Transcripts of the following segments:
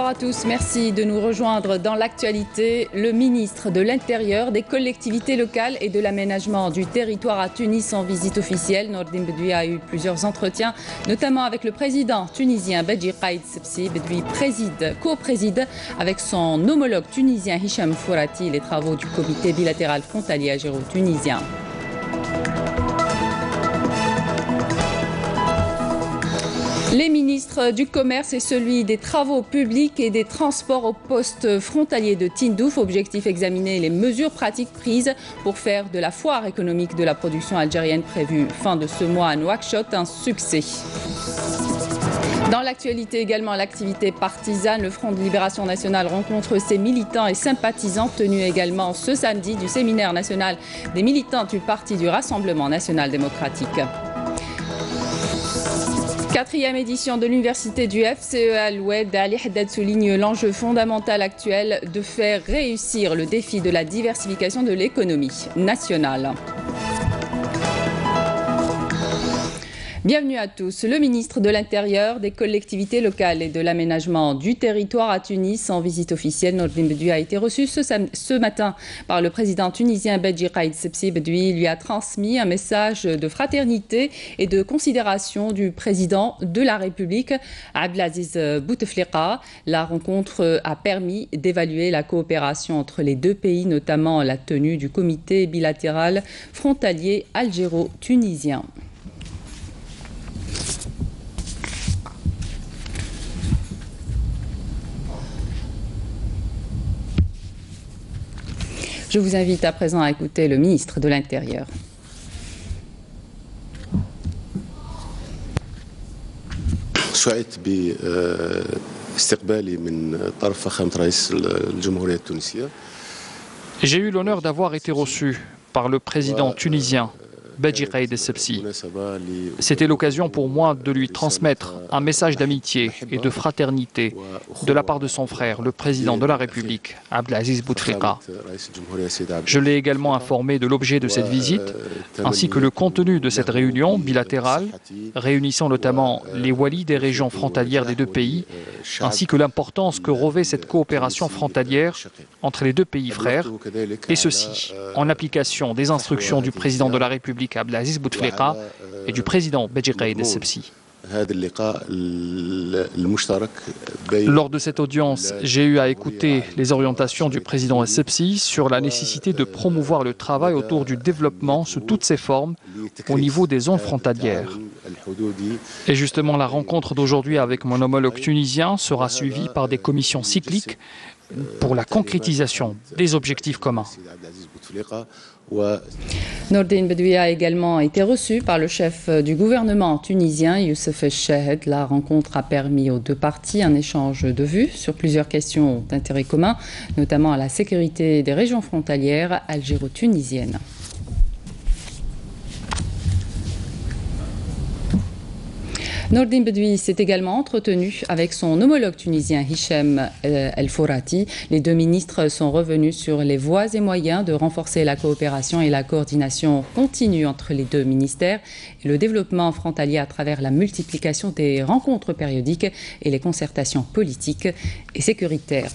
Bonsoir à tous, merci de nous rejoindre dans l'actualité. Le ministre de l'Intérieur, des collectivités locales et de l'aménagement du territoire à Tunis en visite officielle. Nordine Bedoui a eu plusieurs entretiens, notamment avec le président tunisien Beji Caid Sebsi. Bedoui co-préside avec son homologue tunisien Hicham Fourati les travaux du comité bilatéral frontalier algéro-tunisien. Les ministres du Commerce et celui des Travaux publics et des Transports au poste frontalier de Tindouf. Objectif examiner les mesures pratiques prises pour faire de la foire économique de la production algérienne prévue fin de ce mois à Nouakchott un succès. Dans l'actualité également, l'activité partisane, le Front de Libération Nationale rencontre ses militants et sympathisants, tenus également ce samedi du séminaire national des militants du Parti du Rassemblement National Démocratique. 4e édition de l'université du FCE Al-Oued. Ali Haddad souligne l'enjeu fondamental actuel de faire réussir le défi de la diversification de l'économie nationale. Bienvenue à tous. Le ministre de l'Intérieur, des collectivités locales et de l'aménagement du territoire à Tunis en visite officielle. Nordine Bedoui a été reçu ce matin par le président tunisien Beji Caid Sebsi. Bedoui lui a transmis un message de fraternité et de considération du président de la République, Abdelaziz Bouteflika. La rencontre a permis d'évaluer la coopération entre les deux pays, notamment la tenue du comité bilatéral frontalier algéro-tunisien. Je vous invite à présent à écouter le ministre de l'Intérieur. سعدت باستقبالي من طرف فخامة رئيس الجمهورية التونسية. J'ai eu l'honneur d'avoir été reçu par le président tunisien Beji Caid Sebsi. C'était l'occasion pour moi de lui transmettre un message d'amitié et de fraternité de la part de son frère, le président de la République, Abdelaziz Bouteflika. Je l'ai également informé de l'objet de cette visite, ainsi que le contenu de cette réunion bilatérale, réunissant notamment les walis des régions frontalières des deux pays, ainsi que l'importance que revêt cette coopération frontalière entre les deux pays frères, et ceci en application des instructions du président de la République Abdelaziz Bouteflika et du président Beji Caid Sebsi. Lors de cette audience, j'ai eu à écouter les orientations du président Sebsi sur la nécessité de promouvoir le travail autour du développement sous toutes ses formes au niveau des zones frontalières. Et justement, la rencontre d'aujourd'hui avec mon homologue tunisien sera suivie par des commissions cycliques pour la concrétisation des objectifs communs. Nordine Bedoui a également été reçu par le chef du gouvernement tunisien, Youssef El-Chahed. La rencontre a permis aux deux parties un échange de vues sur plusieurs questions d'intérêt commun, notamment la sécurité des régions frontalières algéro-tunisiennes. Nordine Bedoui s'est également entretenu avec son homologue tunisien Hicham El Fourati. Les deux ministres sont revenus sur les voies et moyens de renforcer la coopération et la coordination continue entre les deux ministères et le développement frontalier à travers la multiplication des rencontres périodiques et les concertations politiques et sécuritaires.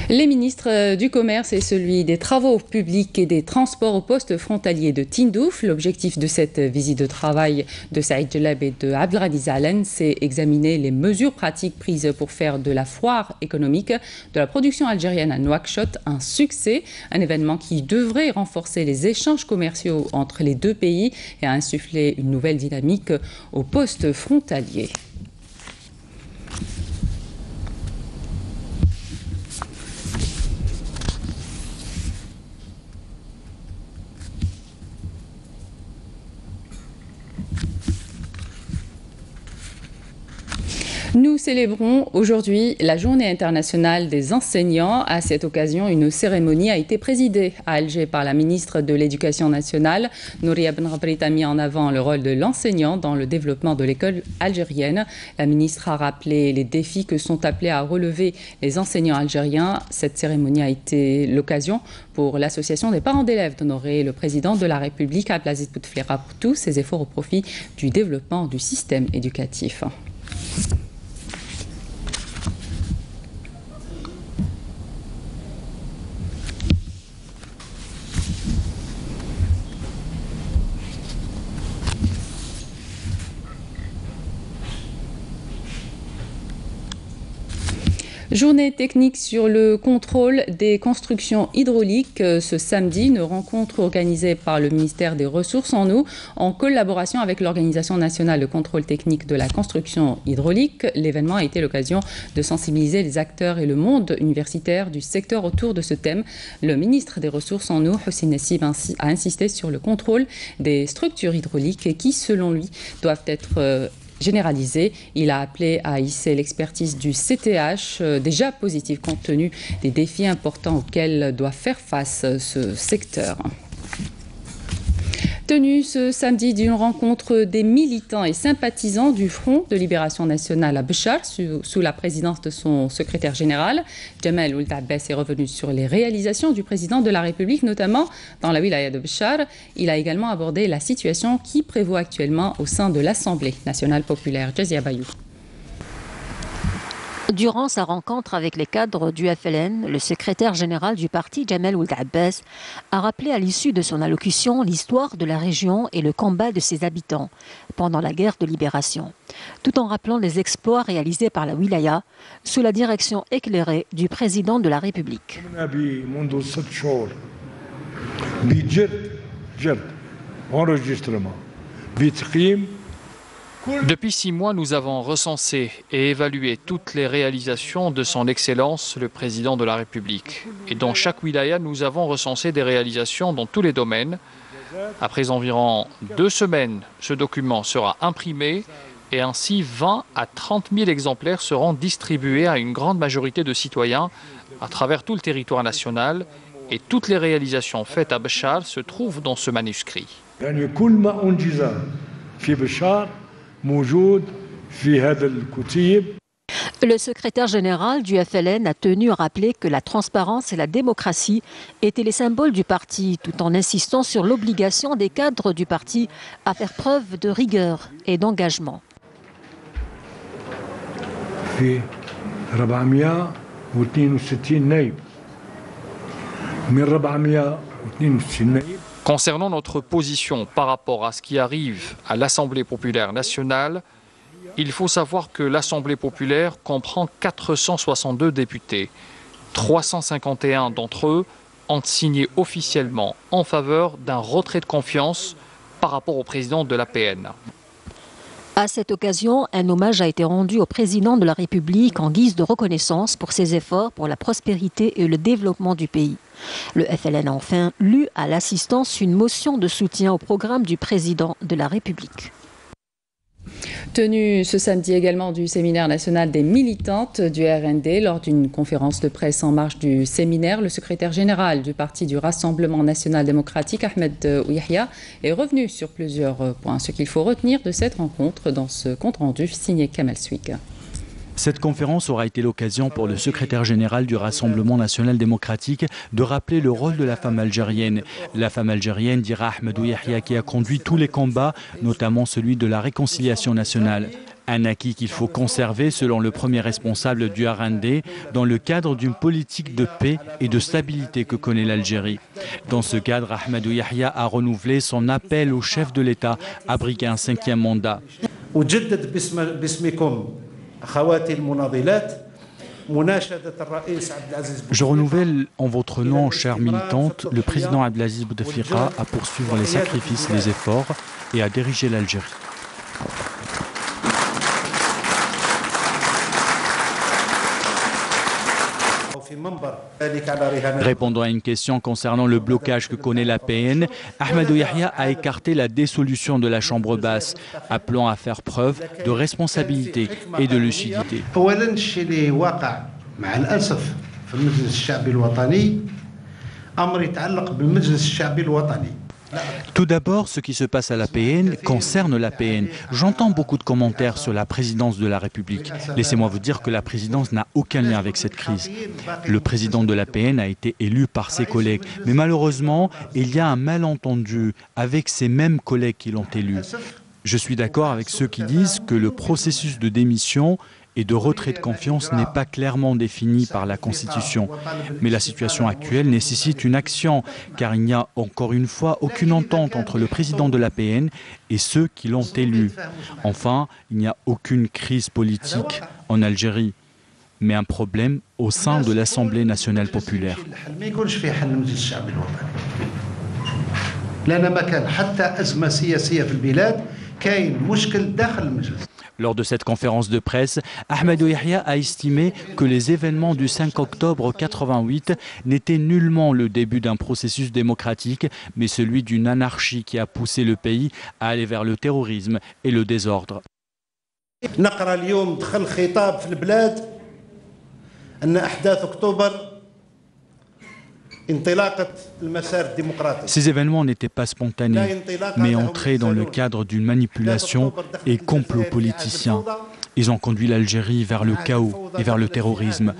Les ministres du Commerce et celui des Travaux publics et des Transports au poste frontalier de Tindouf. L'objectif de cette visite de travail de Saïd Jelab et de Abdelradi Alen, c'est examiner les mesures pratiques prises pour faire de la foire économique de la production algérienne à Nouakchott un succès, un événement qui devrait renforcer les échanges commerciaux entre les deux pays et insuffler une nouvelle dynamique au poste frontalier. Nous célébrons aujourd'hui la Journée internationale des enseignants. À cette occasion, une cérémonie a été présidée à Alger par la ministre de l'Éducation nationale. Nouria Benrabrit a mis en avant le rôle de l'enseignant dans le développement de l'école algérienne. La ministre a rappelé les défis que sont appelés à relever les enseignants algériens. Cette cérémonie a été l'occasion pour l'association des parents d'élèves d'honorer le président de la République, Abdelaziz Bouteflika, pour tous ses efforts au profit du développement du système éducatif. Journée technique sur le contrôle des constructions hydrauliques ce samedi, une rencontre organisée par le ministère des Ressources en eau en collaboration avec l'Organisation nationale de contrôle technique de la construction hydraulique. L'événement a été l'occasion de sensibiliser les acteurs et le monde universitaire du secteur autour de ce thème. Le ministre des Ressources en eau, Hussein Nassib, a insisté sur le contrôle des structures hydrauliques qui, selon lui, doivent être généralisé. Il a appelé à hisser l'expertise du CTH, déjà positive compte tenu des défis importants auxquels doit faire face ce secteur. Tenue ce samedi d'une rencontre des militants et sympathisants du Front de Libération Nationale à Béchar, sous la présidence de son secrétaire général. Jamel Ould Abbas est revenu sur les réalisations du président de la République, notamment dans la wilaya de Béchar. Il a également abordé la situation qui prévaut actuellement au sein de l'Assemblée nationale populaire. Jazia Bayou. Durant sa rencontre avec les cadres du FLN, le secrétaire général du parti, Jamel Ould Abbas, a rappelé à l'issue de son allocution l'histoire de la région et le combat de ses habitants pendant la guerre de libération, tout en rappelant les exploits réalisés par la wilaya sous la direction éclairée du président de la République. Depuis 6 mois, nous avons recensé et évalué toutes les réalisations de son Excellence, le Président de la République. Et dans chaque wilaya, nous avons recensé des réalisations dans tous les domaines. Après environ 2 semaines, ce document sera imprimé et ainsi 20 à 30 000 exemplaires seront distribués à une grande majorité de citoyens à travers tout le territoire national. Et toutes les réalisations faites à Béchar se trouvent dans ce manuscrit. Le secrétaire général du FLN a tenu à rappeler que la transparence et la démocratie étaient les symboles du parti, tout en insistant sur l'obligation des cadres du parti à faire preuve de rigueur et d'engagement. Concernant notre position par rapport à ce qui arrive à l'Assemblée populaire nationale, il faut savoir que l'Assemblée populaire comprend 462 députés. 351 d'entre eux ont signé officiellement en faveur d'un retrait de confiance par rapport au président de l'APN. À cette occasion, un hommage a été rendu au président de la République en guise de reconnaissance pour ses efforts pour la prospérité et le développement du pays. Le FLN a enfin lu à l'assistance une motion de soutien au programme du président de la République. Tenu ce samedi également du séminaire national des militantes du RND lors d'une conférence de presse en marge du séminaire, le secrétaire général du parti du Rassemblement national démocratique, Ahmed Ouyahia, est revenu sur plusieurs points. Ce qu'il faut retenir de cette rencontre dans ce compte-rendu signé Kamal Swik. Cette conférence aura été l'occasion pour le secrétaire général du Rassemblement national démocratique de rappeler le rôle de la femme algérienne. La femme algérienne, dira Ahmed Ouyahia, qui a conduit tous les combats, notamment celui de la réconciliation nationale. Un acquis qu'il faut conserver, selon le premier responsable du RND, dans le cadre d'une politique de paix et de stabilité que connaît l'Algérie. Dans ce cadre, Ahmed Ouyahia a renouvelé son appel au chef de l'État à briguer un 5e mandat. Je renouvelle en votre nom, chères militantes, le président Abdelaziz Bouteflika à poursuivre les sacrifices, les efforts et à diriger l'Algérie. Répondant à une question concernant le blocage que connaît l'APN, Ahmadou Yahya a écarté la dissolution de la Chambre basse, appelant à faire preuve de responsabilité et de lucidité. Tout d'abord, ce qui se passe à l'APN concerne l'APN. J'entends beaucoup de commentaires sur la présidence de la République. Laissez-moi vous dire que la présidence n'a aucun lien avec cette crise. Le président de l'APN a été élu par ses collègues. Mais malheureusement, il y a un malentendu avec ces mêmes collègues qui l'ont élu. Je suis d'accord avec ceux qui disent que le processus de démission et de retrait de confiance n'est pas clairement défini par la Constitution. Mais la situation actuelle nécessite une action, car il n'y a encore une fois aucune entente entre le président de l'APN et ceux qui l'ont élu. Enfin, il n'y a aucune crise politique en Algérie, mais un problème au sein de l'Assemblée nationale populaire. Lors de cette conférence de presse, Ahmadou Yahya a estimé que les événements du 5 octobre 88 n'étaient nullement le début d'un processus démocratique, mais celui d'une anarchie qui a poussé le pays à aller vers le terrorisme et le désordre. Ces événements n'étaient pas spontanés, mais entrés dans le cadre d'une manipulation et complot politicien. Ils ont conduit l'Algérie vers le chaos et vers le terrorisme.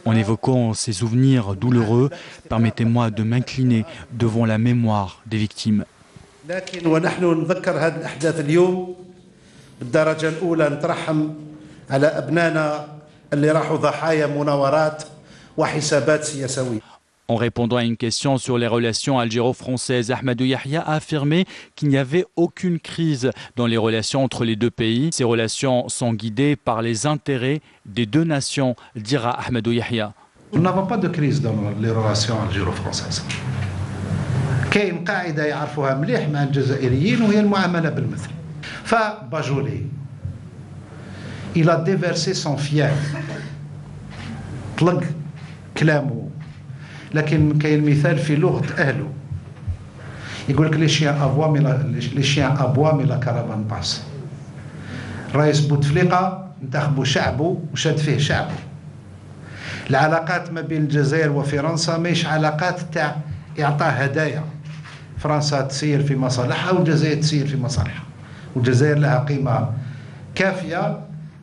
En évoquant ces souvenirs douloureux, permettez-moi de m'incliner devant la mémoire des victimes. En répondant à une question sur les relations algéro-françaises, Ahmadou Yahya a affirmé qu'il n'y avait aucune crise dans les relations entre les deux pays. Ces relations sont guidées par les intérêts des deux nations, dira Ahmadou Yahya. Nous n'avons pas de crise dans les relations algéro-françaises. كاين قاعدة يعرفوها مليح مع الجزائريين وهي المعاملة بالمثل. فباجولي il a déversé son fief. طلق كلامه. لكن كاين مثال في لغة أهله يقول لك لي شيان أبوا مي لا كارافان باس. رئيس بوتفليقة انتخبوا شعبه وشاد فيه شعبه. العلاقات ما بين الجزائر وفرنسا ماهيش علاقات تاع إعطاء هدايا. فرنسا تسير في مصالحها والجزائر تسير في مصالحها. والجزائر لها قيمة كافية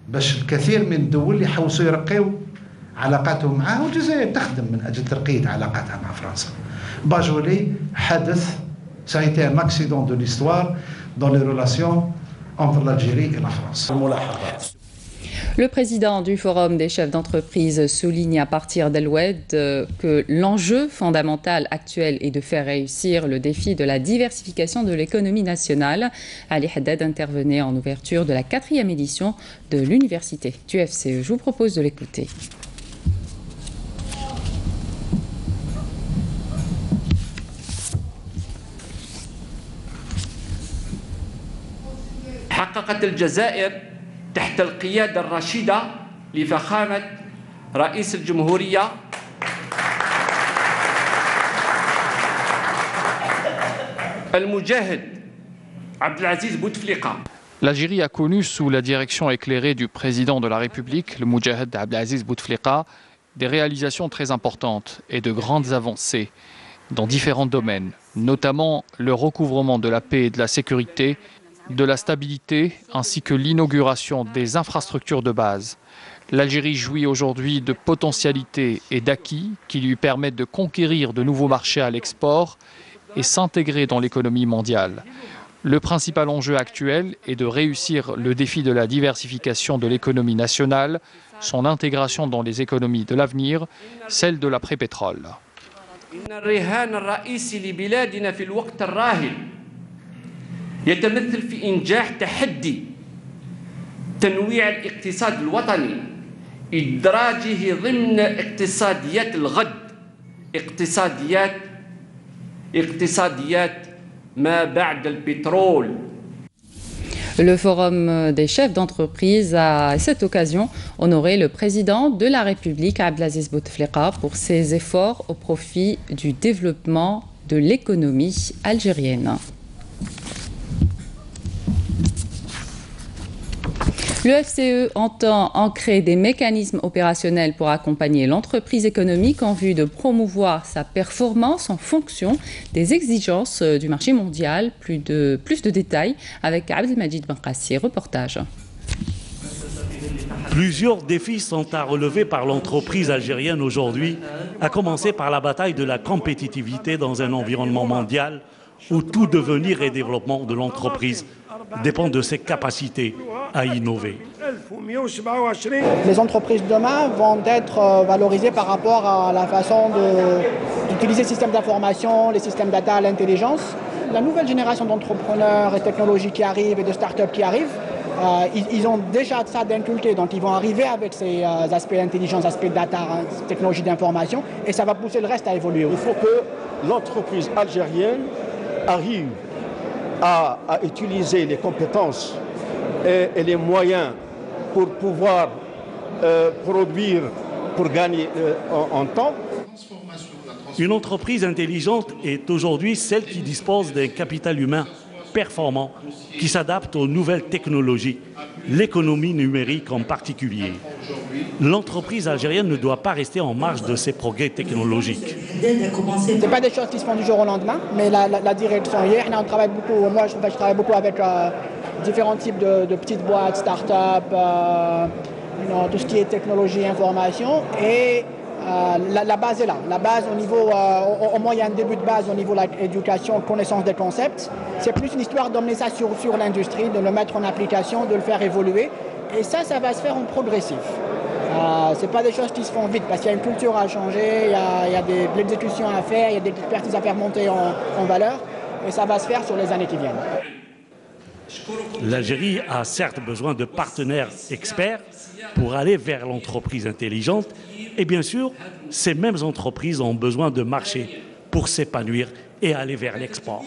باش الكثير من الدول يحوسوا يرقيوا علاقاتهم معها والجزائر تخدم من أجل ترقية علاقاتها مع فرنسا. باجولي حدث ça a été un accident de l'histoire dans les relations entre l'Algérie et la France. Le président du Forum des chefs d'entreprise souligne à partir d'El-Oued que l'enjeu fondamental actuel est de faire réussir le défi de la diversification de l'économie nationale. Ali Haddad intervenait en ouverture de la 4e édition de l'Université du FCE. Je vous propose de l'écouter. حققت الجزائر تحت القيادة الرشيدة لفخامة رئيس الجمهورية المجاهد عبد العزيز بوتفليقة. L'Algérie a connu, sous la direction éclairée du président de la République, le Moudjahid Abdelaziz Bouteflika, des réalisations très importantes et de grandes avancées dans différents domaines, notamment le recouvrement de la paix et de la sécurité, de la stabilité ainsi que l'inauguration des infrastructures de base. L'Algérie jouit aujourd'hui de potentialités et d'acquis qui lui permettent de conquérir de nouveaux marchés à l'export et s'intégrer dans l'économie mondiale. Le principal enjeu actuel est de réussir le défi de la diversification de l'économie nationale, son intégration dans les économies de l'avenir, celle de l'après-pétrole. يتمثل في إنجاح تحدي تنويع الاقتصاد الوطني إدراجه ضمن اقتصاديات الغد اقتصاديات ما بعد البترول. Le Forum des chefs d'entreprise a, à cette occasion, honoré le président de la République, Abdelaziz Bouteflika, pour ses efforts au profit du développement de l'économie algérienne. Le FCE entend ancrer des mécanismes opérationnels pour accompagner l'entreprise économique en vue de promouvoir sa performance en fonction des exigences du marché mondial. Plus de détails avec Abdelmajid Benkassi. Reportage. Plusieurs défis sont à relever par l'entreprise algérienne aujourd'hui, à commencer par la bataille de la compétitivité dans un environnement mondial où tout devenir et développement de l'entreprise dépend de ses capacités à innover. Les entreprises demain vont être valorisées par rapport à la façon d'utiliser les systèmes d'information, les systèmes data, l'intelligence. La nouvelle génération d'entrepreneurs et technologies qui arrivent et de start-up qui arrivent, ils ont déjà ça d'inculqué, donc ils vont arriver avec ces aspects d'intelligence, aspects data, technologie d'information, et ça va pousser le reste à évoluer. Il faut que l'entreprise algérienne arrive à utiliser les compétences et les moyens pour pouvoir produire, pour gagner en temps. Une entreprise intelligente est aujourd'hui celle qui dispose d'un capital humain performant, qui s'adapte aux nouvelles technologies, l'économie numérique en particulier. L'entreprise algérienne ne doit pas rester en marge de ces progrès technologiques. Ce n'est pas des choses qui se font du jour au lendemain, mais la direction, hier, on travaille beaucoup, moi je travaille beaucoup avec différents types de petites boîtes, start-up, tout ce qui est technologie, information, et la base est là. La base au niveau, au moins il y a un début de base au niveau de l'éducation, connaissance des concepts. C'est plus une histoire d'emmener ça sur l'industrie, de le mettre en application, de le faire évoluer. Et ça va se faire en progressif. Ce n'est pas des choses qui se font vite parce qu'il y a une culture à changer, il y a de l'exécution à faire, il y a des expertises à faire monter en valeur. Et ça va se faire sur les années qui viennent. L'Algérie a certes besoin de partenaires experts pour aller vers l'entreprise intelligente. Et bien sûr, ces mêmes entreprises ont besoin de marchés pour s'épanouir et aller vers l'export.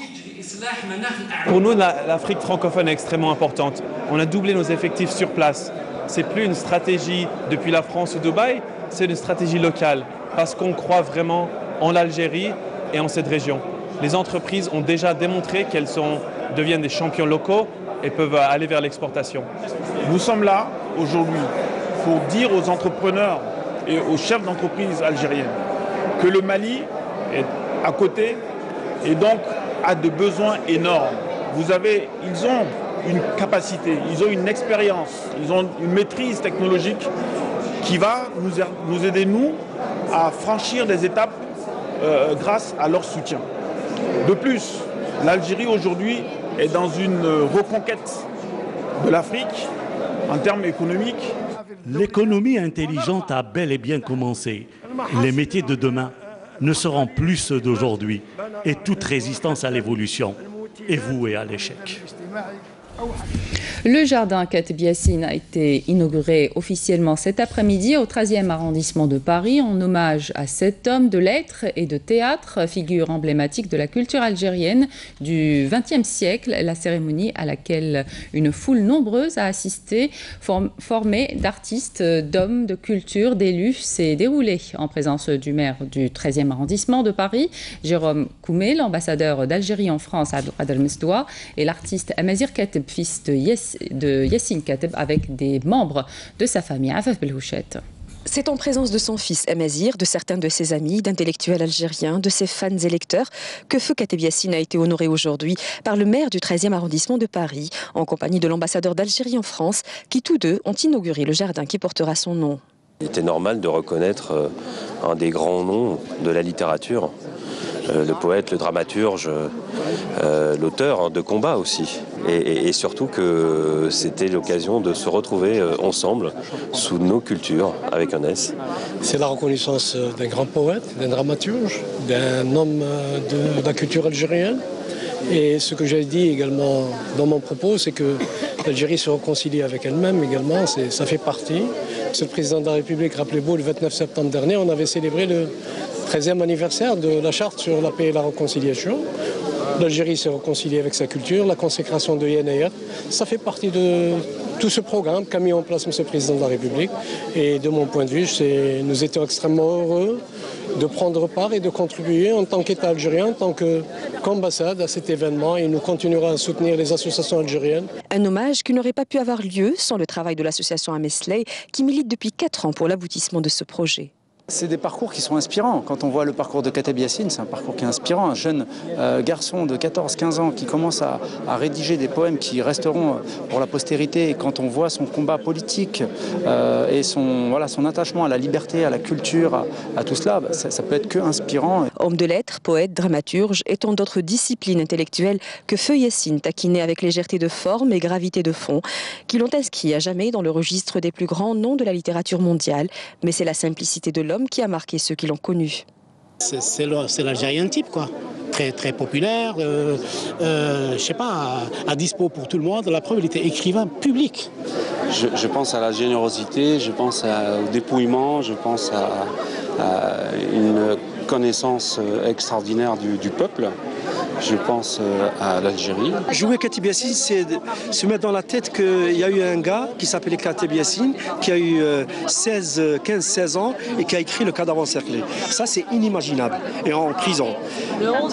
Pour nous, l'Afrique francophone est extrêmement importante. On a doublé nos effectifs sur place. Ce n'est plus une stratégie depuis la France ou Dubaï, c'est une stratégie locale parce qu'on croit vraiment en l'Algérie et en cette région. Les entreprises ont déjà démontré qu'elles deviennent des champions locaux et peuvent aller vers l'exportation. Nous sommes là aujourd'hui pour dire aux entrepreneurs et aux chefs d'entreprise algériennes que le Mali est à côté et donc a de besoins énormes. Ils ont une capacité, ils ont une expérience, ils ont une maîtrise technologique qui va nous aider, nous, à franchir des étapes grâce à leur soutien. De plus, l'Algérie aujourd'hui est dans une reconquête de l'Afrique en termes économiques. L'économie intelligente a bel et bien commencé. Les métiers de demain ne seront plus ceux d'aujourd'hui et toute résistance à l'évolution est vouée à l'échec. Le jardin Kateb Yassine a été inauguré officiellement cet après-midi au 13e arrondissement de Paris en hommage à cet homme de lettres et de théâtre, figure emblématique de la culture algérienne du XXe siècle. La cérémonie à laquelle une foule nombreuse a assisté, formée d'artistes, d'hommes de culture, d'élus, s'est déroulée en présence du maire du 13e arrondissement de Paris, Jérôme Koumé, l'ambassadeur d'Algérie en France, Abdelkader Mesdoua, et l'artiste Amazir Kateb, fils de Yassine Kateb, avec des membres de sa famille. Afaf Belhouchet. C'est en présence de son fils Amazir, de certains de ses amis, d'intellectuels algériens, de ses fans et lecteurs, que Feu Kateb Yassine a été honoré aujourd'hui par le maire du 13e arrondissement de Paris, en compagnie de l'ambassadeur d'Algérie en France, qui tous deux ont inauguré le jardin qui portera son nom. Il était normal de reconnaître un des grands noms de la littérature, le poète, le dramaturge, l'auteur de combat aussi. Et surtout que c'était l'occasion de se retrouver ensemble sous nos cultures, avec un S. C'est la reconnaissance d'un grand poète, d'un dramaturge, d'un homme de la culture algérienne. Et ce que j'ai dit également dans mon propos, c'est que l'Algérie se réconcilie avec elle-même également, ça fait partie. Monsieur le Président de la République, rappelez-vous, le 29 septembre dernier, on avait célébré le 13e anniversaire de la charte sur la paix et la réconciliation. l'Algérie s'est réconciliée avec sa culture, la consécration de Yenayat. Ça fait partie de tout ce programme qu'a mis en place M. le Président de la République. Et de mon point de vue, nous étions extrêmement heureux de prendre part et de contribuer en tant qu'État algérien, en tant qu'ambassade à cet événement, et nous continuerons à soutenir les associations algériennes. Un hommage qui n'aurait pas pu avoir lieu sans le travail de l'association Amesley, qui milite depuis 4 ans pour l'aboutissement de ce projet. C'est des parcours qui sont inspirants. Quand on voit le parcours de Kateb Yassine, c'est un parcours qui est inspirant. Un jeune garçon de 14-15 ans qui commence à rédiger des poèmes qui resteront pour la postérité. Et quand on voit son combat politique et son attachement à la liberté, à la culture, à tout cela, ça peut être que inspirant. Homme de lettres, poète, dramaturge et tant d'autres disciplines intellectuelles que Feu Yassine taquinait avec légèreté de forme et gravité de fond, qui l'ont inscrit à jamais dans le registre des plus grands noms de la littérature mondiale. Mais c'est la simplicité de l'homme qui a marqué ceux qui l'ont connu. C'est l'Algérien type, quoi. Très, très populaire, je sais pas, à dispo pour tout le monde. La preuve, il était écrivain public. Je pense à la générosité, je pense au dépouillement, je pense à une connaissance extraordinaire du peuple. Je pense à l'Algérie. Jouer Kateb Yassine, c'est se mettre dans la tête qu'il y a eu un gars qui s'appelait Kateb Yassine, qui a eu 15-16 ans et qui a écrit Le Cadavre encerclé. Ça, c'est inimaginable. Et en prison.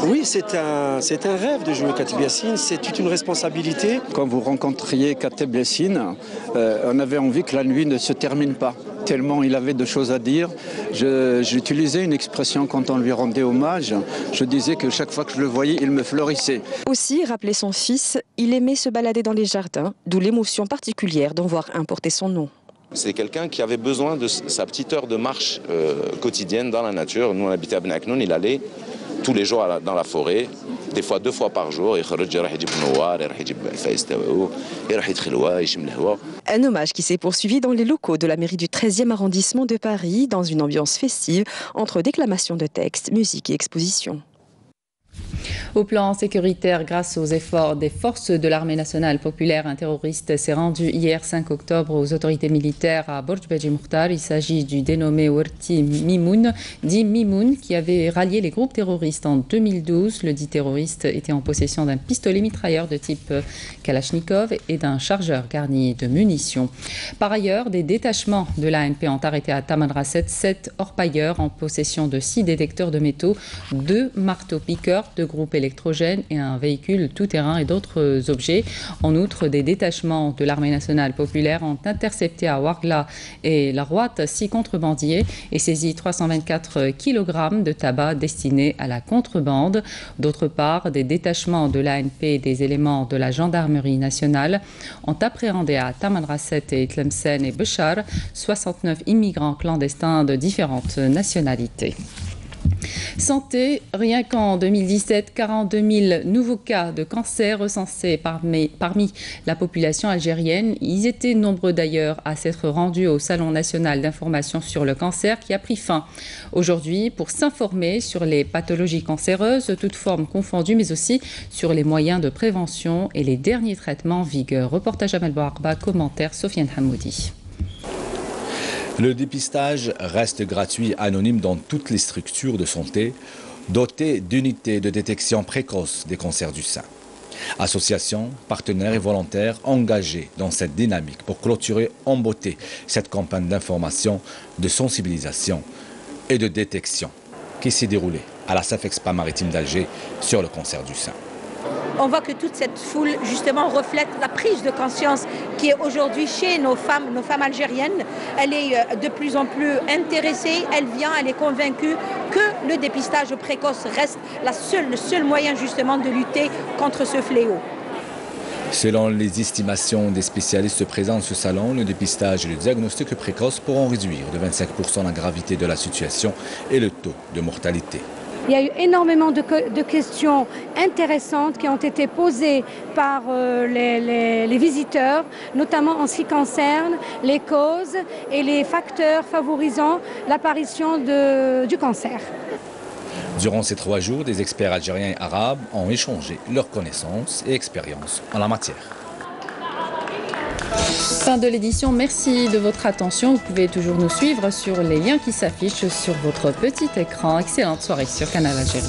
Oui, c'est un rêve de jouer Kateb Yassine, c'est toute une responsabilité. Quand vous rencontriez Kateb Yassine, on avait envie que la nuit ne se termine pas. Tellement il avait de choses à dire. J'utilisais une expression quand on lui rendait hommage. Je disais que chaque fois que je le voyais, il me fleurissait. Aussi, rappelait son fils, il aimait se balader dans les jardins, d'où l'émotion particulière d'en voir un porter son nom. C'est quelqu'un qui avait besoin de sa petite heure de marche quotidienne dans la nature. Nous, on habitait à Ben Aknoun, il allait tous les jours dans la forêt, des fois 2 fois par jour. Un hommage qui s'est poursuivi dans les locaux de la mairie du 13e arrondissement de Paris, dans une ambiance festive, entre déclamation de textes, musique et exposition. Au plan sécuritaire, grâce aux efforts des forces de l'armée nationale populaire, un terroriste s'est rendu hier 5 octobre aux autorités militaires à Borj Beji Mokhtar. Il s'agit du dénommé Werti Mimoun, dit Mimoun, qui avait rallié les groupes terroristes en 2012. Le dit terroriste était en possession d'un pistolet mitrailleur de type Kalachnikov et d'un chargeur garni de munitions. Par ailleurs, des détachements de l'ANP ont arrêté à Tamanrasset 7 orpailleurs en possession de 6 détecteurs de métaux, 2 marteaux-piqueurs, 2 groupes électrogènes et un véhicule tout-terrain et d'autres objets. En outre, des détachements de l'armée nationale populaire ont intercepté à Ouargla et La Roite 6 contrebandiers et saisi 324 kg de tabac destinés à la contrebande. D'autre part, des détachements de l'ANP et des éléments de la gendarmerie nationale ont appréhendé à Tamanrasset et Tlemcen et Béchar 69 immigrants clandestins de différentes nationalités. Santé, rien qu'en 2017, 42 000 nouveaux cas de cancer recensés parmi la population algérienne. Ils étaient nombreux d'ailleurs à s'être rendus au Salon national d'information sur le cancer qui a pris fin aujourd'hui pour s'informer sur les pathologies cancéreuses, toutes formes confondues, mais aussi sur les moyens de prévention et les derniers traitements en vigueur. Reportage Amel Bouarba, commentaire Sofiane Hamoudi. Le dépistage reste gratuit et anonyme dans toutes les structures de santé dotées d'unités de détection précoce des cancers du sein. Associations, partenaires et volontaires engagés dans cette dynamique pour clôturer en beauté cette campagne d'information, de sensibilisation et de détection qui s'est déroulée à la SAFEXPA maritime d'Alger sur le cancer du sein. On voit que toute cette foule, justement, reflète la prise de conscience qui est aujourd'hui chez nos femmes algériennes. Elle est de plus en plus intéressée, elle est convaincue que le dépistage précoce reste le seul moyen, justement, de lutter contre ce fléau. Selon les estimations des spécialistes présents à ce salon, le dépistage et le diagnostic précoce pourront réduire de 25% la gravité de la situation et le taux de mortalité. Il y a eu énormément de questions intéressantes qui ont été posées par les visiteurs, notamment en ce qui concerne les causes et les facteurs favorisant l'apparition du cancer. Durant ces 3 jours, des experts algériens et arabes ont échangé leurs connaissances et expériences en la matière. Fin de l'édition, merci de votre attention. Vous pouvez toujours nous suivre sur les liens qui s'affichent sur votre petit écran. Excellente soirée sur Canal Algérie.